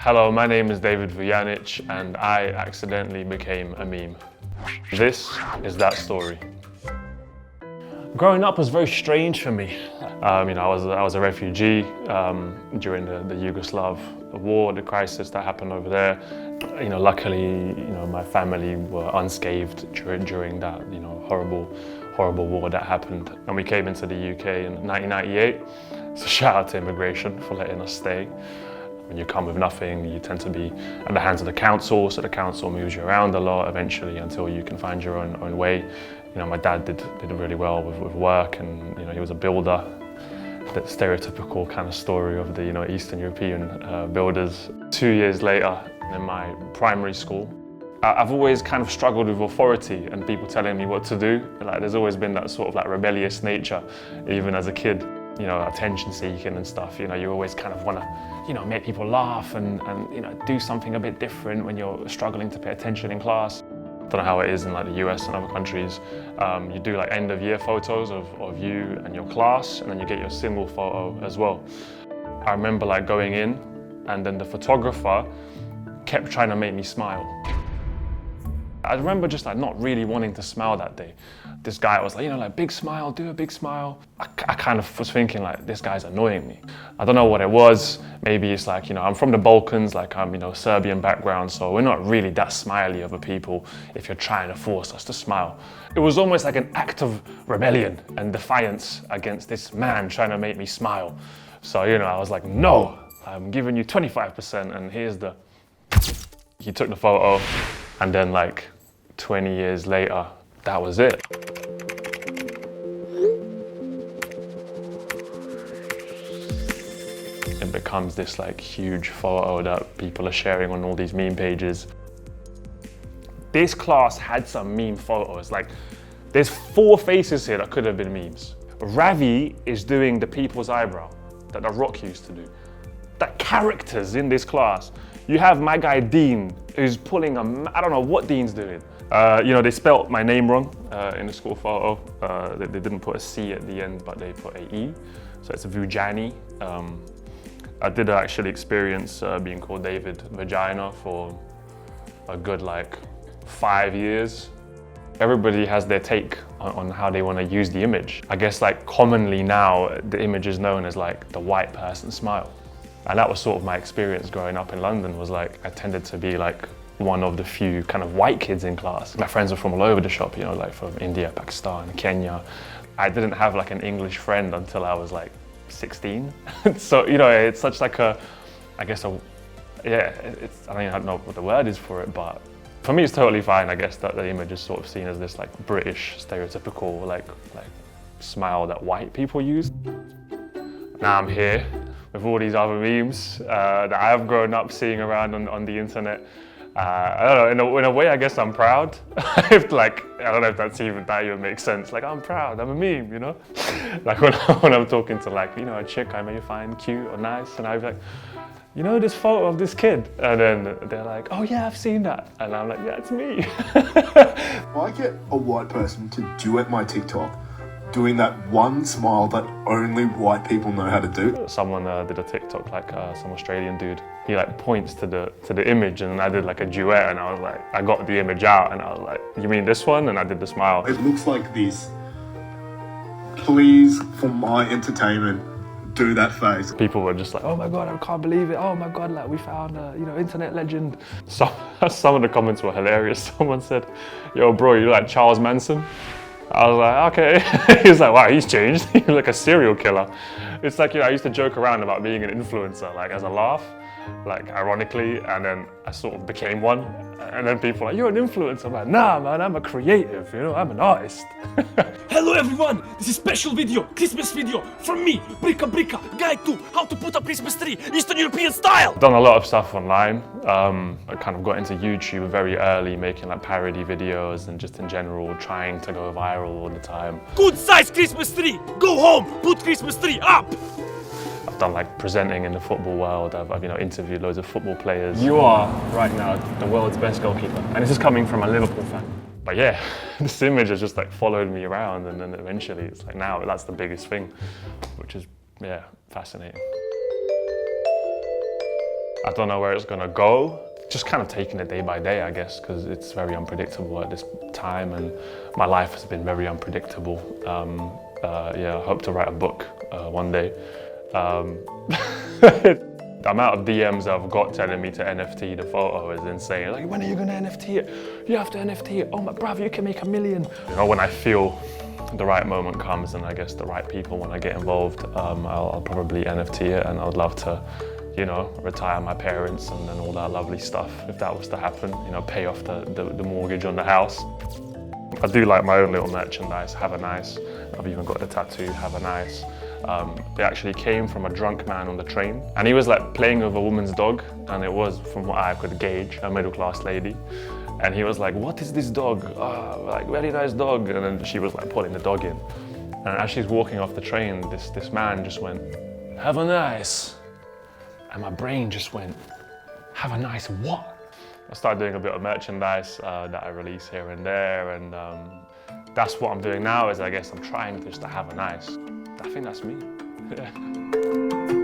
Hello, my name is David Vujanic and I accidentally became a meme. This is that story. Growing up was very strange for me. I was a refugee during the Yugoslav war, the crisis that happened over there. Luckily, my family were unscathed during that, horrible war that happened. And we came into the UK in 1998. So shout out to immigration for letting us stay. When you come with nothing, you tend to be at the hands of the council, so the council moves you around a lot eventually until you can find your own way. My dad did really well with work, and he was a builder. That stereotypical kind of story of the Eastern European builders. 2 years later, in my primary school, I've always kind of struggled with authority and people telling me what to do. There's always been that sort of rebellious nature, even as a kid. Attention seeking and stuff. You always kind of want to, make people laugh and do something a bit different when you're struggling to pay attention in class. I don't know how it is in the US and other countries. You do end of year photos of you and your class, and then you get your single photo as well. I remember going in, and then the photographer kept trying to make me smile. I remember just not really wanting to smile that day. This guy was big smile, do a big smile. I kind of was thinking this guy's annoying me. I don't know what it was. Maybe it's I'm from the Balkans, I'm Serbian background, so we're not really that smiley of a people if you're trying to force us to smile. It was almost like an act of rebellion and defiance against this man trying to make me smile. So, I was like, no, I'm giving you 25% and here's the... He took the photo, and then 20 years later, that was it. It becomes this huge photo that people are sharing on all these meme pages. This class had some meme photos. There's 4 faces here that could have been memes. Ravi is doing the people's eyebrow that The Rock used to do. The characters in this class. You have my guy Dean, who's pulling I don't know what Dean's doing. They spelt my name wrong in the school photo. They didn't put a C at the end, but they put a E. So it's a Vujani. I did actually experience being called David Vujanic for a good 5 years. Everybody has their take on how they want to use the image. I guess commonly now, the image is known as the white person smile. And that was sort of my experience growing up in London, was I tended to be one of the few kind of white kids in class. My friends were from all over the shop, from India, Pakistan, Kenya. I didn't have an English friend until I was 16. So, it's such I don't even know what the word is for it, but for me it's totally fine, I guess, that the image is sort of seen as this British stereotypical smile that white people use. Now I'm here with all these other memes that I have grown up seeing around on the internet. I don't know, in a way I guess I'm proud. I don't know if that even makes sense. I'm proud, I'm a meme, when I'm talking to a chick I may find cute or nice, and I'd be this photo of this kid, and then they're like, oh yeah, I've seen that, and I'm like, yeah, it's me. I get a white person to duet my TikTok doing that one smile that only white people know how to do. Someone did a TikTok, some Australian dude. He points to the image, and I did a duet, and I was I got the image out, and I was like, you mean this one? And I did the smile. It looks like this. Please, for my entertainment, do that face. People were just oh my God, I can't believe it. Oh my God, we found a, internet legend. Some of the comments were hilarious. Someone said, yo bro, you like Charles Manson? I was like, okay. He's like, wow, he's changed. He's like a serial killer. It's I used to joke around about being an influencer, as a laugh, ironically, and then I sort of became one. And then people are you're an influencer. I'm like, nah, man, I'm a creative, I'm an artist. Hello everyone, this is special video, Christmas video from me, Brika, guide to how to put a Christmas tree, Eastern European style. I've done a lot of stuff online. I kind of got into YouTube very early, making parody videos and just in general trying to go viral all the time. Good size Christmas tree, go home, put Christmas tree up. I've done presenting in the football world. I've interviewed loads of football players. You are right now the world's best goalkeeper, and this is coming from a Liverpool fan. But yeah, this image has just followed me around, and then eventually it's now that's the biggest thing, which is fascinating. I don't know where it's gonna go. Just kind of taking it day by day, I guess, because it's very unpredictable at this time, and my life has been very unpredictable. Yeah, I hope to write a book one day. The amount of DMs I've got telling me to NFT the photo is insane. Like, when are you gonna NFT it? You have to NFT it. Oh my brother, you can make $1 million. You know, when I feel the right moment comes and I guess the right people want to get involved, I'll probably NFT it, and I would love to, you know, retire my parents and all that lovely stuff if that was to happen. You know, pay off the mortgage on the house. I do like my own little merchandise, Have a Nice. I've even got the tattoo, Have a Nice. It actually came from a drunk man on the train, and he was like playing with a woman's dog, and it was, from what I could gauge, a middle-class lady. And he was like, "What is this dog? Oh, like, very nice dog." And then she was like pulling the dog in. And as she's walking off the train, this man just went, "Have a nice." And my brain just went, "Have a nice what?" I started doing a bit of merchandise that I release here and there, and that's what I'm doing now. Is I guess I'm trying just to have a nice. I think that's me. Yeah.